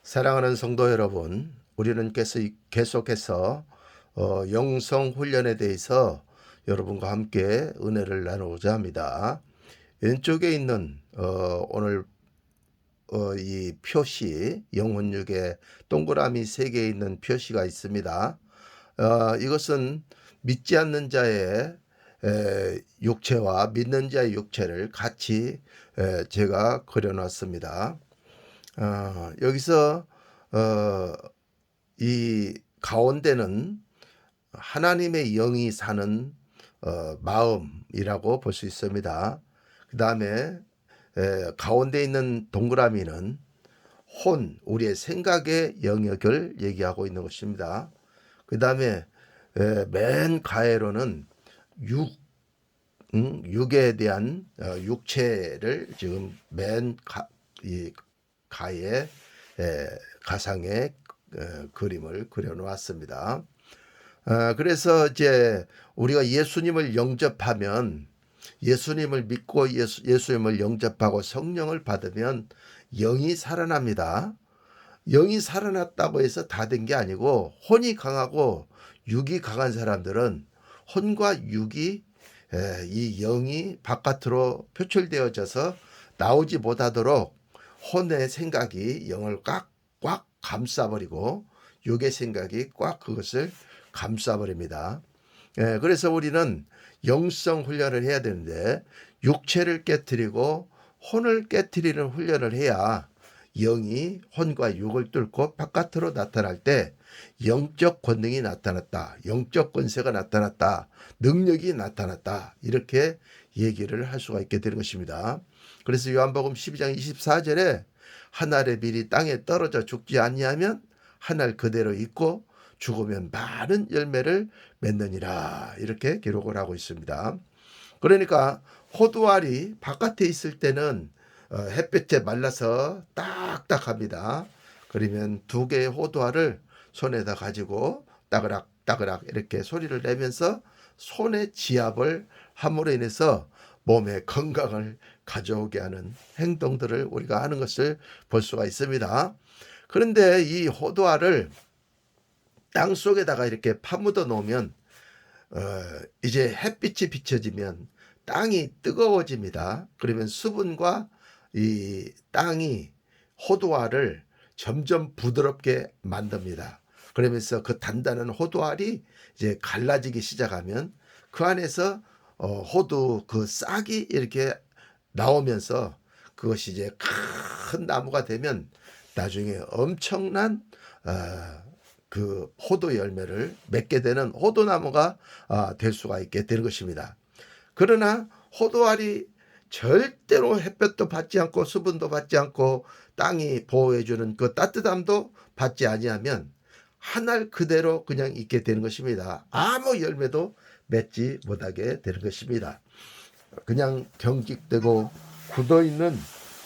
사랑하는 성도 여러분, 우리는 계속해서 영성 훈련에 대해서 여러분과 함께 은혜를 나누고자 합니다. 왼쪽에 있는 오늘 이 표시, 영혼육에 동그라미 3개 있는 표시가 있습니다. 이것은 믿지 않는 자의 육체와 믿는 자의 육체를 같이 제가 그려놨습니다. 여기서 이 가운데는 하나님의 영이 사는 마음이라고 볼 수 있습니다. 그 다음에 가운데 있는 동그라미는 우리의 생각의 영역을 얘기하고 있는 것입니다. 그 다음에 맨 가에로는 육에 대한 육체를 지금 이 가에 가상의 그림을 그려놓았습니다. 그래서 이제 우리가 예수님을 영접하면, 예수님을 믿고 예수님을 영접하고 성령을 받으면 영이 살아납니다. 영이 살아났다고 해서 다 된 게 아니고, 혼이 강하고 육이 강한 사람들은 혼과 육이 이 영이 바깥으로 표출되어져서 나오지 못하도록 혼의 생각이 영을 꽉 감싸버리고 육의 생각이 꽉 그것을 감싸버립니다. 그래서 우리는 영성 훈련을 해야 되는데, 육체를 깨트리고 혼을 깨트리는 훈련을 해야 영이 혼과 육을 뚫고 바깥으로 나타날 때 영적 권능이 나타났다, 영적 권세가 나타났다, 능력이 나타났다, 이렇게 얘기를 할 수가 있게 되는 것입니다. 그래서 요한복음 12장 24절에 한 알의 밀이 땅에 떨어져 죽지 아니하면 한 알 그대로 있고 죽으면 많은 열매를 맺느니라, 이렇게 기록을 하고 있습니다. 그러니까 호두알이 바깥에 있을 때는 햇볕에 말라서 딱딱합니다. 그러면 2개의 호두알을 손에다 가지고 따그락 따그락 이렇게 소리를 내면서 손의 지압을 함으로 인해서 몸의 건강을 가져오게 하는 행동들을 우리가 하는 것을 볼 수가 있습니다. 그런데 이 호두알을 땅 속에다가 이렇게 파묻어 놓으면 이제 햇빛이 비춰지면 땅이 뜨거워집니다. 그러면 수분과 이 땅이 호두알을 점점 부드럽게 만듭니다. 그러면서 그 단단한 호두알이 이제 갈라지기 시작하면 그 안에서 호두 그 싹이 이렇게 나오면서 그것이 이제 큰 나무가 되면 나중에 엄청난 그 호두 열매를 맺게 되는 호두나무가 될 수가 있게 되는 것입니다. 그러나 호두알이 절대로 햇볕도 받지 않고 수분도 받지 않고 땅이 보호해주는 그 따뜻함도 받지 아니하면 한 알 그대로 그냥 있게 되는 것입니다. 아무 열매도 맺지 못하게 되는 것입니다. 그냥 경직되고 굳어있는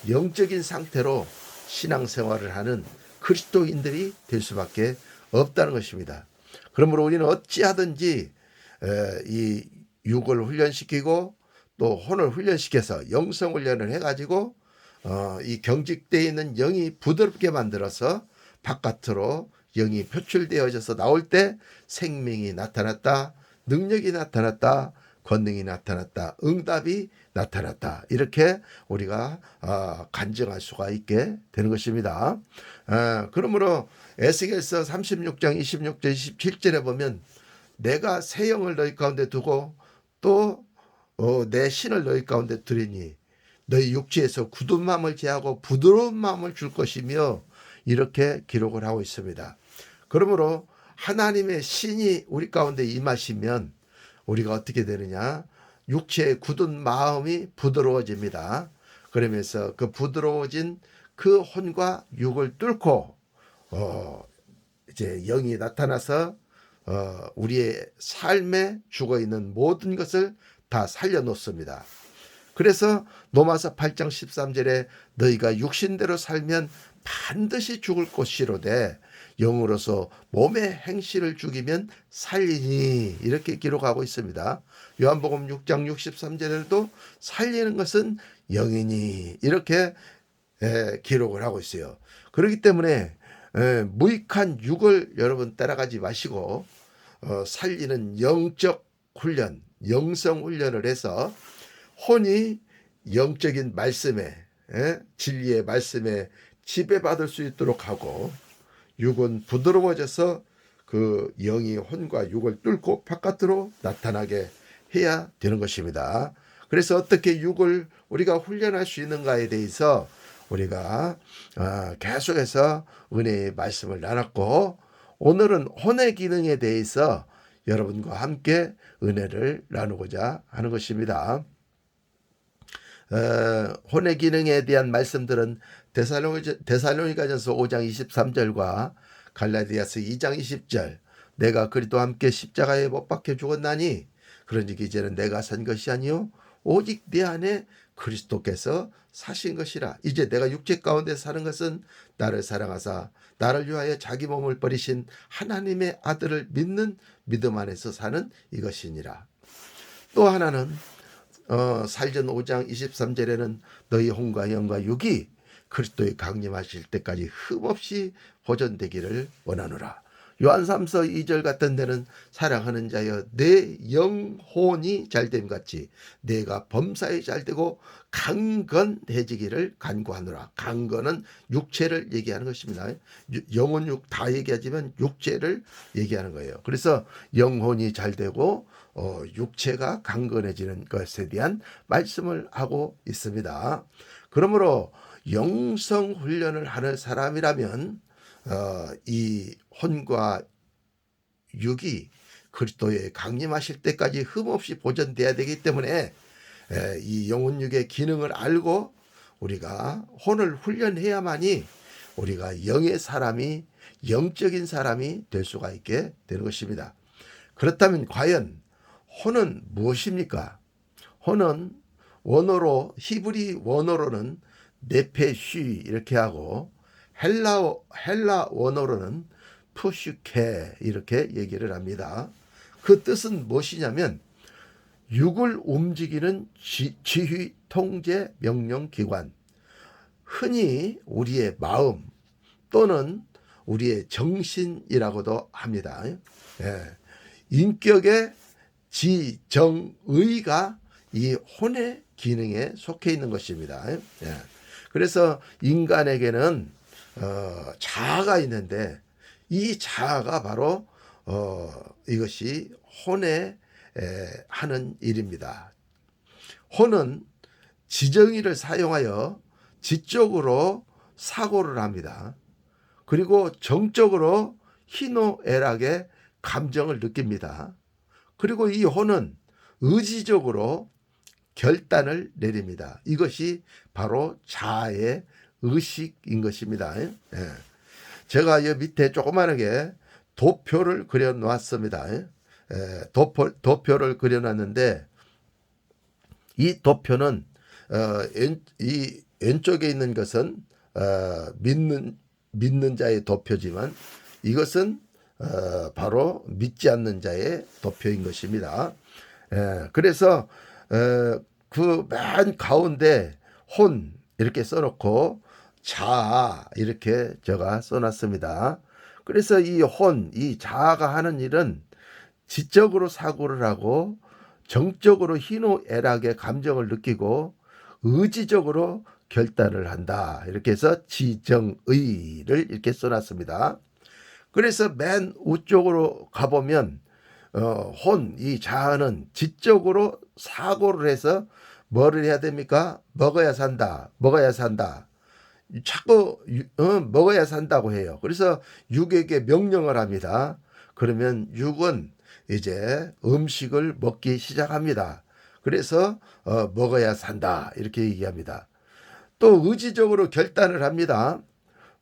영적인 상태로 신앙생활을 하는 그리스도인들이 될 수밖에 없다는 것입니다. 그러므로 우리는 어찌하든지 이 육을 훈련시키고 또 혼을 훈련시켜서 영성 훈련을 해가지고 이 경직되어 있는 영이 부드럽게 만들어서 바깥으로 영이 표출되어져서 나올 때 생명이 나타났다, 능력이 나타났다, 권능이 나타났다, 응답이 나타났다, 이렇게 우리가 간증할 수가 있게 되는 것입니다. 그러므로 에스겔서 36장 26절 27절에 보면 내가 새 영을 너희 가운데 두고 또 내 신을 너희 가운데 두리니 너희 육체에서 굳은 마음을 제하고 부드러운 마음을 줄 것이며, 이렇게 기록을 하고 있습니다. 그러므로 하나님의 신이 우리 가운데 임하시면 우리가 어떻게 되느냐, 육체의 굳은 마음이 부드러워집니다. 그러면서 그 부드러워진 그 혼과 육을 뚫고 이제 영이 나타나서 우리의 삶에 죽어있는 모든 것을 다 살려놓습니다. 그래서 로마서 8장 13절에 너희가 육신대로 살면 반드시 죽을 것이로되 영으로서 몸의 행실을 죽이면 살리니, 이렇게 기록하고 있습니다. 요한복음 6장 63절에도 살리는 것은 영이니, 이렇게 기록을 하고 있어요. 그렇기 때문에 무익한 육을 여러분 따라가지 마시고 살리는 영적 훈련, 영성 훈련을 해서 혼이 영적인 말씀에 진리의 말씀에 지배받을 수 있도록 하고 육은 부드러워져서 그 영이 혼과 육을 뚫고 바깥으로 나타나게 해야 되는 것입니다. 그래서 어떻게 육을 우리가 훈련할 수 있는가에 대해서 우리가 계속해서 은혜의 말씀을 나눴고 오늘은 혼의 기능에 대해서 여러분과 함께 은혜를 나누고자 하는 것입니다. 혼의 기능에 대한 말씀들은 데살로니가전서 5장 23절과 갈라디아서 2장 20절 내가 그리스도와 함께 십자가에 못 박혀 죽었나니 그런즉 이제는 내가 산 것이 아니요 오직 내 안에 그리스도께서 사신 것이라. 이제 내가 육체 가운데 사는 것은 나를 사랑하사 나를 위하여 자기 몸을 버리신 하나님의 아들을 믿는 믿음 안에서 사는 이것이니라. 또 하나는 살전 5장 23절에는 너희 혼과 영과 육이 그리스도의 강림하실 때까지 흠없이 보존되기를 원하노라. 요한삼서 2절 같은 데는 사랑하는 자여 내 영혼이 잘됨 같이 내가 범사에 잘되고 강건해지기를 간구하노라. 강건은 육체를 얘기하는 것입니다. 영혼 육 다 얘기하지만 육체를 얘기하는 거예요. 그래서 영혼이 잘되고 육체가 강건해지는 것에 대한 말씀을 하고 있습니다. 그러므로 영성 훈련을 하는 사람이라면 이 혼과 육이 그리스도에 강림하실 때까지 흠없이 보존돼야 되기 때문에 이 영혼육의 기능을 알고 우리가 혼을 훈련해야만이 우리가 영의 사람이 영적인 사람이 될 수가 있게 되는 것입니다. 그렇다면 과연 혼은 무엇입니까? 혼은 원어로 히브리 원어로는 네페쉬 이렇게 하고 헬라 원어로는 푸슈케 이렇게 얘기를 합니다. 그 뜻은 무엇이냐면 육을 움직이는 지휘 통제 명령 기관, 흔히 우리의 마음 또는 우리의 정신이라고도 합니다. 인격의 지정의가 이 혼의 기능에 속해 있는 것입니다. 그래서 인간에게는 자아가 있는데 이 자아가 바로 이것이 혼에 하는 일입니다. 혼은 지정의를 사용하여 지적으로 사고를 합니다. 그리고 정적으로 희노애락의 감정을 느낍니다. 그리고 이 혼은 의지적으로 결단을 내립니다. 이것이 바로 자아의 의식인 것입니다. 제가 이 밑에 조그만하게 도표를 그려놨습니다. 도표를 그려놨는데 이 도표는 이 왼쪽에 있는 것은 믿는 자의 도표지만 이것은 바로 믿지 않는 자의 도표인 것입니다. 그래서 그 맨 가운데 혼 이렇게 써놓고 자아 이렇게 제가 써놨습니다. 그래서 이 혼, 이 자아가 하는 일은 지적으로 사고를 하고 정적으로 희노애락의 감정을 느끼고 의지적으로 결단을 한다. 이렇게 해서 지정의를 이렇게 써놨습니다. 그래서 맨 우쪽으로 가보면 혼, 이 자아는 지적으로 사고를 해서 뭐를 해야 됩니까? 먹어야 산다. 먹어야 산다. 자꾸 먹어야 산다고 해요. 그래서 육에게 명령을 합니다. 그러면 육은 이제 음식을 먹기 시작합니다. 그래서 먹어야 산다. 이렇게 얘기합니다. 또 의지적으로 결단을 합니다.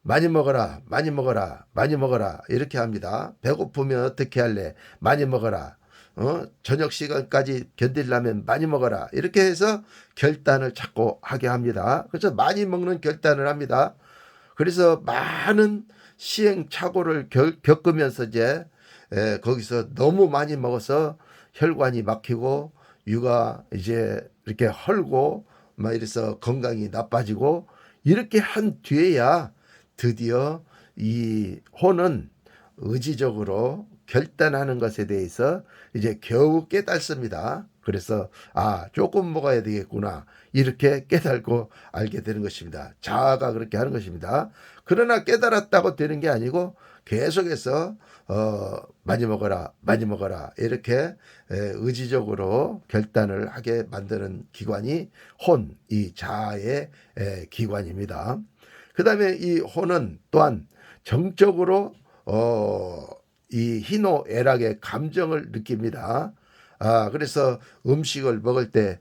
많이 먹어라, 많이 먹어라, 많이 먹어라 이렇게 합니다. 배고프면 어떻게 할래? 많이 먹어라. 저녁 시간까지 견디려면 많이 먹어라. 이렇게 해서 결단을 자꾸 하게 합니다. 그래서 많이 먹는 결단을 합니다. 그래서 많은 시행착오를 겪으면서 이제 거기서 너무 많이 먹어서 혈관이 막히고 유가 이제 이렇게 헐고 막 이래서 건강이 나빠지고 이렇게 한 뒤에야 드디어 이 혼은 의지적으로 결단하는 것에 대해서 이제 겨우 깨닫습니다. 그래서 조금 먹어야 되겠구나 이렇게 깨달고 알게 되는 것입니다. 자아가 그렇게 하는 것입니다. 그러나 깨달았다고 되는 게 아니고 계속해서 많이 먹어라 많이 먹어라 이렇게 의지적으로 결단을 하게 만드는 기관이 혼, 이 자아의 기관입니다. 그 다음에 이 혼은 또한 정적으로 이 희노애락의 감정을 느낍니다. 그래서 음식을 먹을 때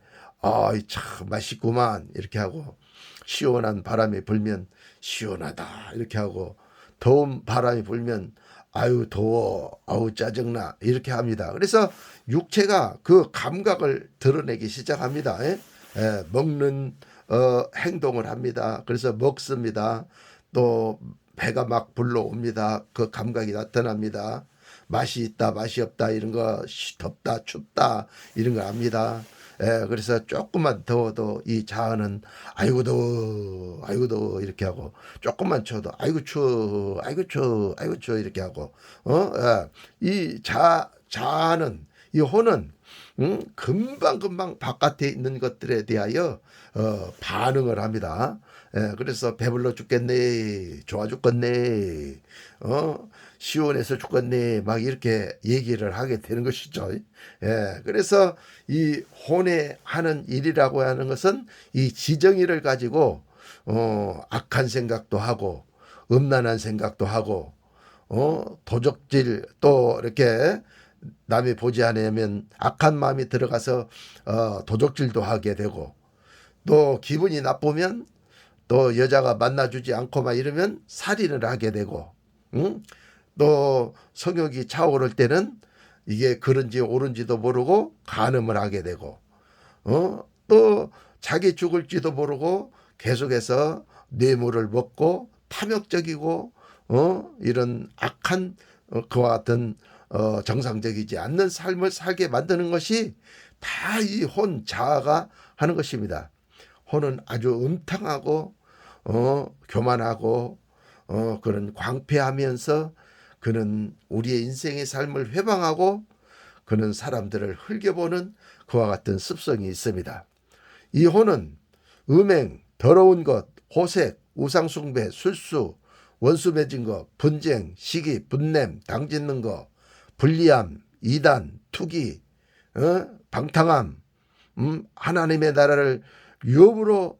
참 맛있구만 이렇게 하고, 시원한 바람이 불면 시원하다 이렇게 하고, 더운 바람이 불면 아유 더워 아우 짜증나 이렇게 합니다. 그래서 육체가 그 감각을 드러내기 시작합니다. 먹는 행동을 합니다. 그래서 먹습니다. 또 배가 막 불러옵니다. 그 감각이 나타납니다. 맛이 있다 맛이 없다 이런 거, 덥다 춥다 이런 거 압니다. 그래서 조금만 더워도 이 자아는 아이고 더워 아이고 더워 이렇게 하고, 조금만 추워도 아이고 추워 아이고 추워 아이고 추워 이렇게 하고, 이 자아는, 이 혼은 금방금방 바깥에 있는 것들에 대하여 반응을 합니다. 그래서 배불러 죽겠네 좋아 죽겠네 시원해서 죽겠네 막 이렇게 얘기를 하게 되는 것이죠. 그래서 이 혼에 하는 일이라고 하는 것은 이 지정의를 가지고 악한 생각도 하고 음란한 생각도 하고 도적질, 또 이렇게 남이 보지 않으면 악한 마음이 들어가서 도적질도 하게 되고, 또 기분이 나쁘면 또 여자가 만나주지 않고 막 이러면 살인을 하게 되고, 또 성욕이 차오를 때는 이게 그런지 옳은지도 모르고 간음을 하게 되고, 또 자기 죽을지도 모르고 계속해서 뇌물을 먹고 탐욕적이고 이런 악한 그와 같은 정상적이지 않는 삶을 살게 만드는 것이 다 이 혼 자아가 하는 것입니다. 혼은 아주 음탕하고 교만하고 그런 광패하면서 그는 우리의 인생의 삶을 회방하고 그는 사람들을 흘겨보는 그와 같은 습성이 있습니다. 이 혼은 음행, 더러운 것, 호색, 우상숭배, 술수, 원수 맺은 것, 분쟁, 시기, 분냄, 당짓는 것, 불리함, 이단, 투기, 방탕함, 하나님의 나라를 유업으로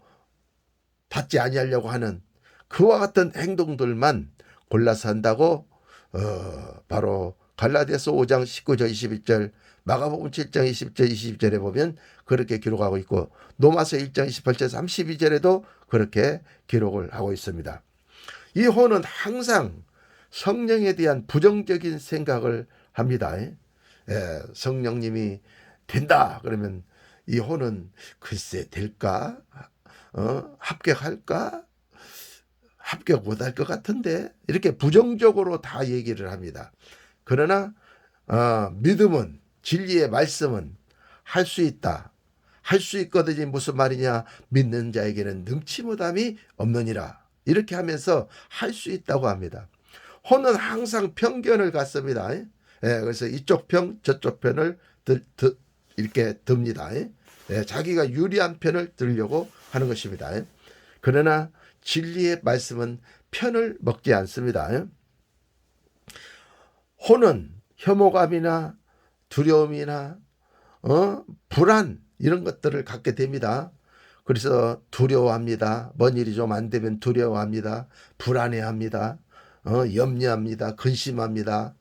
받지 아니하려고 하는 그와 같은 행동들만 골라서 한다고 바로 갈라디아서 5장 19절 21절, 마가복음 7장 20절 22절에 보면 그렇게 기록하고 있고, 로마서 1장 28절 32절에도 그렇게 기록을 하고 있습니다. 이 혼은 항상 성령에 대한 부정적인 생각을 합니다. 성령님이 된다 그러면 이 혼은 글쎄 될까? 합격할까? 합격 못할 것 같은데 이렇게 부정적으로 다 얘기를 합니다. 그러나 믿음은, 진리의 말씀은 할 수 있다, 할 수 있거든요. 무슨 말이냐, 믿는 자에게는 능치 못함이 없느니라 이렇게 하면서 할 수 있다고 합니다. 혼은 항상 편견을 갖습니다. 그래서 이쪽 편 저쪽 편을 이렇게 듭니다. 자기가 유리한 편을 들려고 하는 것입니다. 그러나 진리의 말씀은 편을 먹지 않습니다. 혼은 혐오감이나 두려움이나 불안 이런 것들을 갖게 됩니다. 그래서 두려워합니다. 뭔 일이 좀 안 되면 두려워합니다. 불안해합니다. 염려합니다. 근심합니다.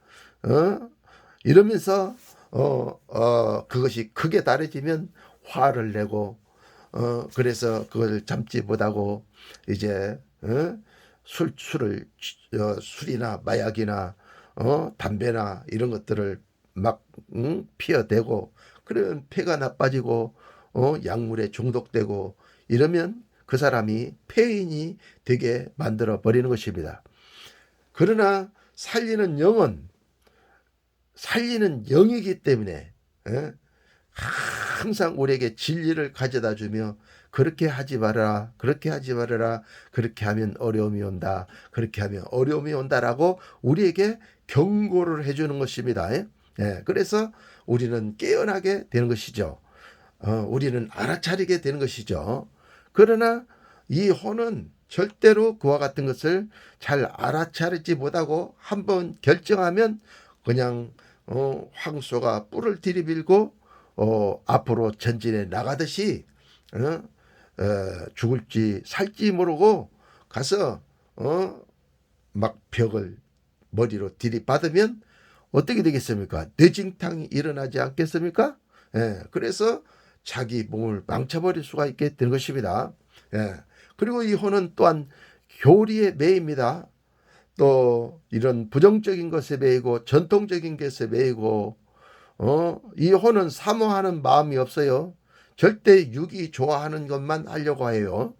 이러면서 그것이 크게 다뤄지면 화를 내고, 그래서 그걸 참지 못하고 이제 술이나 마약이나 담배나 이런 것들을 막 피워대고, 그러면 폐가 나빠지고 약물에 중독되고 이러면 그 사람이 폐인이 되게 만들어 버리는 것입니다. 그러나 살리는 영은 살리는 영이기 때문에 항상 우리에게 진리를 가져다 주며 그렇게 하지 말아라. 그렇게 하지 말아라. 그렇게 하면 어려움이 온다. 그렇게 하면 어려움이 온다라고 우리에게 경고를 해주는 것입니다. 예, 그래서 우리는 깨어나게 되는 것이죠. 우리는 알아차리게 되는 것이죠. 그러나 이 혼은 절대로 그와 같은 것을 잘 알아차리지 못하고 한번 결정하면 그냥 황소가 뿔을 들이밀고 앞으로 전진해 나가듯이 죽을지 살지 모르고 가서 막 벽을 머리로 들이받으면 어떻게 되겠습니까? 뇌진탕이 일어나지 않겠습니까? 예, 그래서 자기 몸을 망쳐버릴 수가 있게 되는 것입니다. 예, 그리고 이 혼은 또한 교리에 매입니다. 또 이런 부정적인 것에 매이고 전통적인 것에 매이고 이 혼은 사모하는 마음이 없어요. 절대 육이 좋아하는 것만 하려고 해요.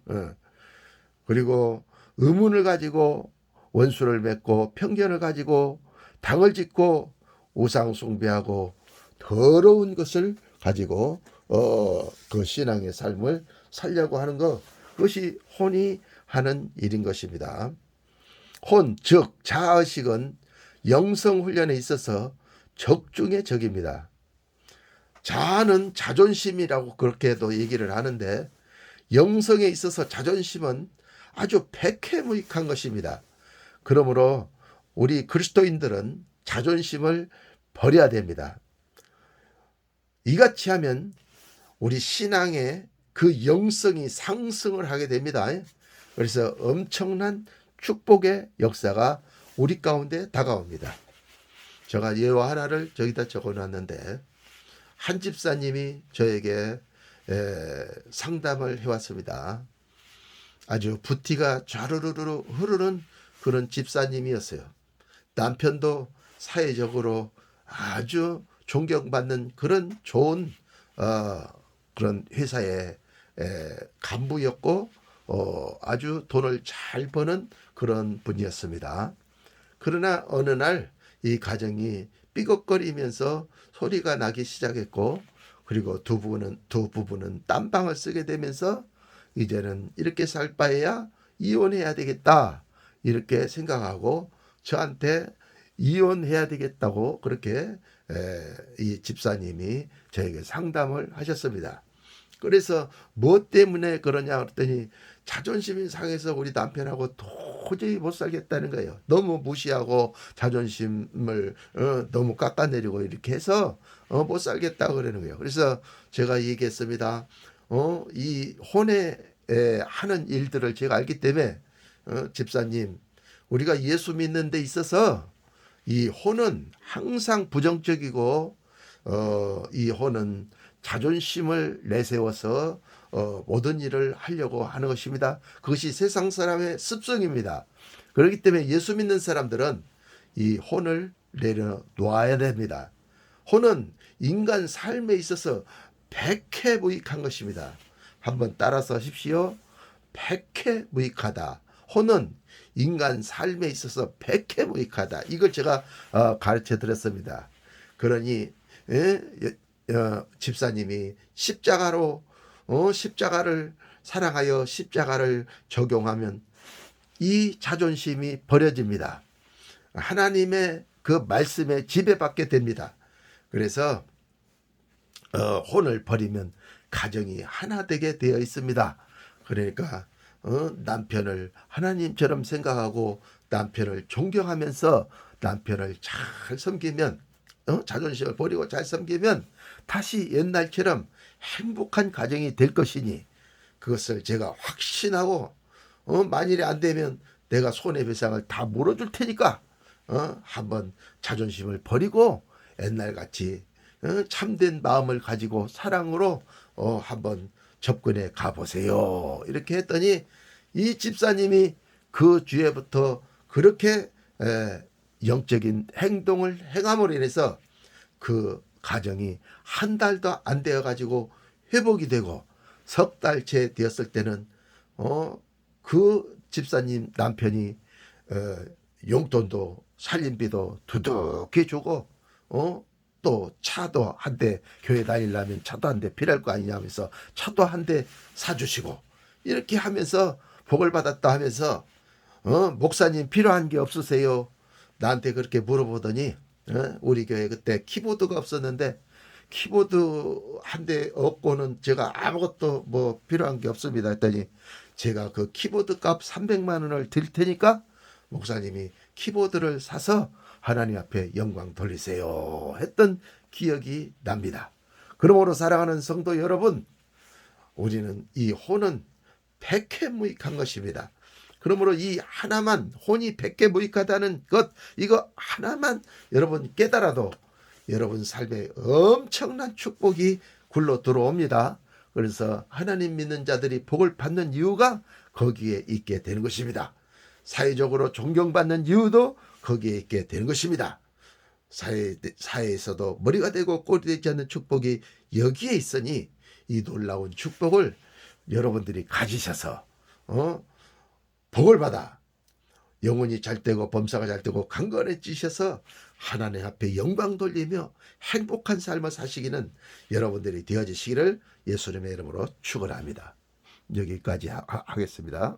그리고 의문을 가지고 원수를 맺고 편견을 가지고 당을 짓고 우상 숭배하고 더러운 것을 가지고 그 신앙의 삶을 살려고 하는 것, 그것이 혼이 하는 일인 것입니다. 혼, 즉 자의식은 영성 훈련에 있어서 적 중의 적입니다. 자아는 자존심이라고 그렇게도 얘기를 하는데 영성에 있어서 자존심은 아주 백해무익한 것입니다. 그러므로 우리 그리스도인들은 자존심을 버려야 됩니다. 이같이 하면 우리 신앙의 그 영성이 상승을 하게 됩니다. 그래서 엄청난 축복의 역사가 우리 가운데 다가옵니다. 제가 예화 하나를 저기다 적어놨는데 한 집사님이 저에게 상담을 해왔습니다. 아주 부티가 좌르르르 흐르는 그런 집사님이었어요. 남편도 사회적으로 아주 존경받는 그런 좋은 그런 회사의 간부였고 아주 돈을 잘 버는 그런 분이었습니다. 그러나 어느 날 이 가정이 삐걱거리면서 소리가 나기 시작했고, 그리고 두 부부는 딴방을 쓰게 되면서 이제는 이렇게 살 바에야 이혼해야 되겠다 이렇게 생각하고 저한테 이혼해야 되겠다고 그렇게 이 집사님이 저에게 상담을 하셨습니다. 그래서 뭐 때문에 그러냐 그랬더니 자존심이 상해서 우리 남편하고 도저히 못 살겠다는 거예요. 너무 무시하고 자존심을 너무 깎아내리고 이렇게 해서 못 살겠다고 그러는 거예요. 그래서 제가 얘기했습니다. 이 혼에 하는 일들을 제가 알기 때문에 집사님, 우리가 예수 믿는 데 있어서 이 혼은 항상 부정적이고 이 혼은 자존심을 내세워서 모든 일을 하려고 하는 것입니다. 그것이 세상 사람의 습성입니다. 그렇기 때문에 예수 믿는 사람들은 이 혼을 내려놓아야 됩니다. 혼은 인간 삶에 있어서 백해무익한 것입니다. 한번 따라서 하십시오. 백해무익하다. 혼은 인간 삶에 있어서 백해무익하다. 이걸 제가 가르쳐 드렸습니다. 그러니 집사님이 십자가를 사랑하여 십자가를 적용하면 이 자존심이 버려집니다. 하나님의 그 말씀에 지배받게 됩니다. 그래서 혼을 버리면 가정이 하나 되게 되어 있습니다. 그러니까 남편을 하나님처럼 생각하고 남편을 존경하면서 남편을 잘 섬기면 자존심을 버리고 잘 섬기면 다시 옛날처럼 행복한 가정이 될 것이니 그것을 제가 확신하고 만일에 안 되면 내가 손해배상을 다 물어줄 테니까 한번 자존심을 버리고 옛날같이 참된 마음을 가지고 사랑으로 한번 접근해 가보세요. 이렇게 했더니 이 집사님이 그 주에부터 그렇게 영적인 행동을 행함으로 인해서 그 가정이 한 달도 안 되어 가지고 회복이 되고 석 달째 되었을 때는 그 집사님 남편이 용돈도 살림비도 두둑히 주고 또 차도 한 대 교회 다니려면 차도 한 대 필요할 거 아니냐 하면서 차도 한 대 사주시고 이렇게 하면서 복을 받았다 하면서 목사님 필요한 게 없으세요? 나한테 그렇게 물어보더니 우리 교회 그때 키보드가 없었는데 키보드 한 대 없고는 제가 아무것도 뭐 필요한 게 없습니다 했더니 제가 그 키보드 값 300만 원을 드릴 테니까 목사님이 키보드를 사서 하나님 앞에 영광 돌리세요 했던 기억이 납니다. 그러므로 사랑하는 성도 여러분, 우리는 이 혼은 백해무익한 것입니다. 그러므로 이 하나만, 혼이 백해무익하다는 것, 이거 하나만 여러분 깨달아도 여러분 삶에 엄청난 축복이 굴러 들어옵니다. 그래서 하나님 믿는 자들이 복을 받는 이유가 거기에 있게 되는 것입니다. 사회적으로 존경받는 이유도 거기에 있게 되는 것입니다. 사회에서도 머리가 되고 꼴이 되지 않는 축복이 여기에 있으니 이 놀라운 축복을 여러분들이 가지셔서 복을 받아 영혼이 잘 되고 범사가 잘 되고 강건해지셔서 하나님 앞에 영광 돌리며 행복한 삶을 사시기는 여러분들이 되어지시기를 예수님의 이름으로 축원합니다. 여기까지 하겠습니다.